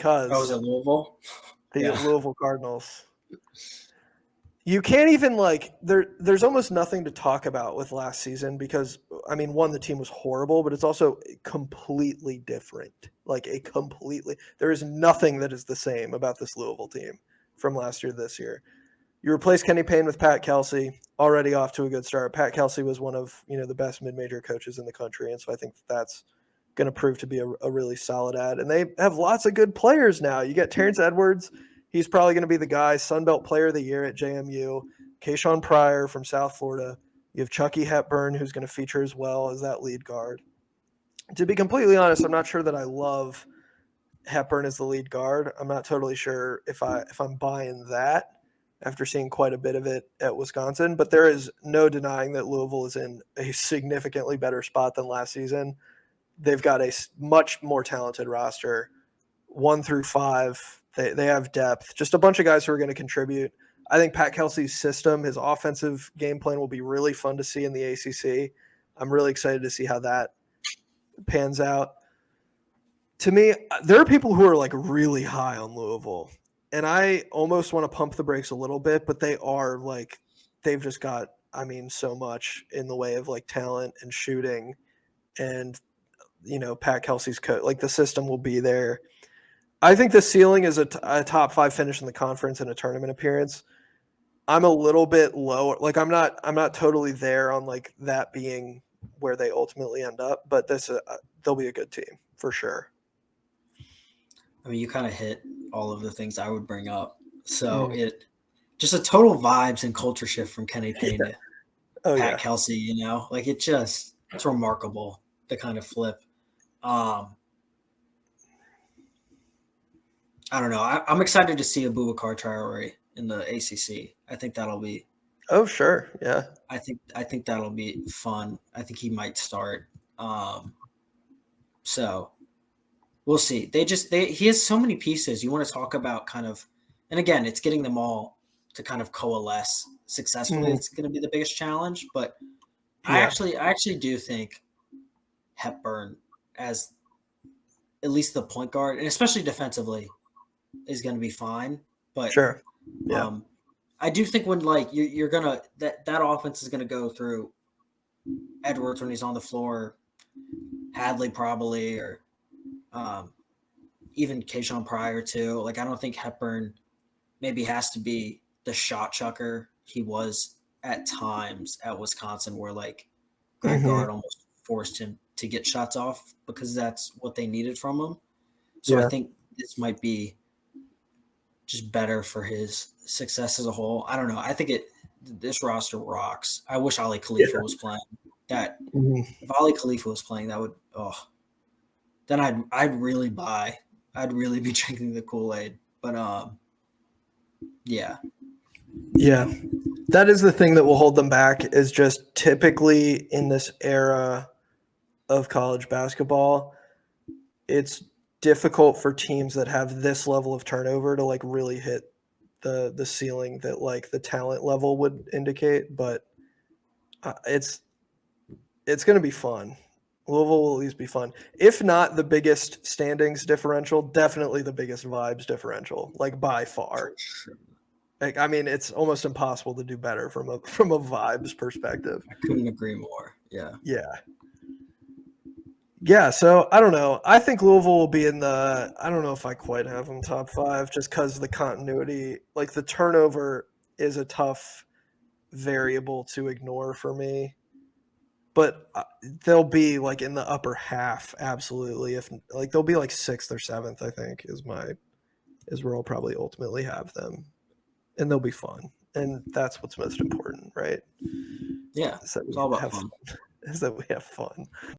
because was it Louisville? the Louisville Cardinals. You can't even there's almost nothing to talk about with last season because, I mean, one, the team was horrible, but it's also completely different. There is nothing that is the same about this Louisville team from last year to this year. You replace Kenny Payne with Pat Kelsey, already off to a good start. Pat Kelsey was one of the best mid-major coaches in the country, and so I think that's going to prove to be a really solid add. And they have lots of good players now. You get Terrence Edwards. He's probably going to be the guy, Sunbelt Player of the Year at JMU. Kasean Pryor from South Florida. You have Chucky Hepburn, who's going to feature as well as that lead guard. To be completely honest, I'm not sure that I love Hepburn as the lead guard. I'm not totally sure if I'm buying that after seeing quite a bit of it at Wisconsin. But there is no denying that Louisville is in a significantly better spot than last season. They've got a much more talented roster, 1 through 5. They have depth, just a bunch of guys who are going to contribute. I think Pat Kelsey's system, his offensive game plan will be really fun to see in the ACC. I'm really excited to see how that pans out. To me, there are people who are really high on Louisville, and I almost want to pump the brakes a little bit, but they've just got, so much in the way of talent and shooting, and Pat Kelsey's coach, the system will be there. I think the ceiling is a top 5 finish in the conference and a tournament appearance. I'm a little bit lower. I'm not totally there on that being where they ultimately end up, but they'll be a good team for sure. I mean, you kind of hit all of the things I would bring up. So it just a total vibes and culture shift from Kenny Payne to Pat Kelsey, it's remarkable, the kind of flip. I don't know. I'm excited to see Abubakar Traore in the ACC. I think that'll be. Oh, sure. Yeah. I think that'll be fun. I think he might start. So we'll see. He has so many pieces. You want to talk about and again, it's getting them all to kind of coalesce successfully. Mm-hmm. It's going to be the biggest challenge, but I actually do think Hepburn as at least the point guard, and especially defensively, is going to be fine. But sure. Yeah. I do think when you're gonna that offense is gonna go through Edwards when he's on the floor, Hadley probably, or even Kasean Pryor too. I don't think Hepburn maybe has to be the shot chucker he was at times at Wisconsin, where Greg Gard almost forced him to get shots off because that's what they needed from him. So I think this might be just better for his success as a whole. I don't know. I think this roster rocks. I wish Ali Khalifa was playing. If Ali Khalifa was playing, that would then I'd really buy. I'd really be drinking the Kool-Aid. But yeah. Yeah. That is the thing that will hold them back, is just typically in this era of college basketball, it's difficult for teams that have this level of turnover to really hit the ceiling that the talent level would indicate. But it's going to be fun. Louisville will at least be fun. If not the biggest standings differential, definitely the biggest vibes differential, by far. It's almost impossible to do better from a vibes perspective. I couldn't agree more. Yeah. Yeah. Yeah, so I don't know. I think Louisville will be I don't know if I quite have them top 5, just because the continuity, the turnover is a tough variable to ignore for me. But they'll be in the upper half, absolutely. If they'll be 6th or 7th, I think is where I'll probably ultimately have them, and they'll be fun, and that's what's most important, right? Yeah, it's all about fun. Is that we have fun.